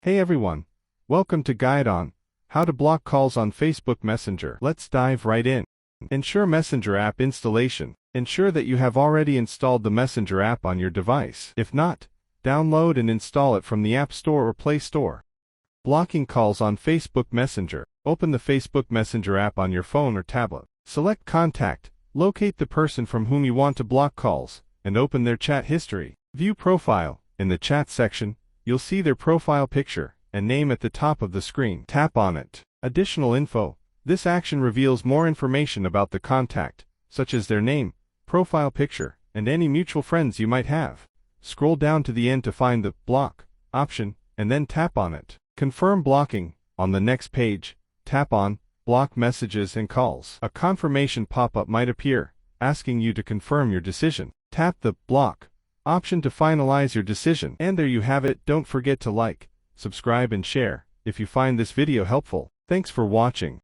Hey everyone, welcome to Guide on How to Block Calls on Facebook Messenger. Let's dive right in. Ensure Messenger app installation. Ensure that you have already installed the Messenger app on your device. If not, download and install it from the App Store or Play Store. Blocking calls on Facebook Messenger. Open the Facebook Messenger app on your phone or tablet. Select Contact, locate the person from whom you want to block calls, and open their chat history. View Profile. In the chat section, you'll see their profile picture and name at the top of the screen. Tap on it. Additional info. This action reveals more information about the contact, such as their name, profile picture, and any mutual friends you might have. Scroll down to the end to find the Block option, and then tap on it. Confirm blocking. On the next page, tap on Block Messages and Calls. A confirmation pop-up might appear, asking you to confirm your decision. Tap the Block option to finalize your decision. And there you have it. Don't forget to like, subscribe and share if you find this video helpful. Thanks for watching.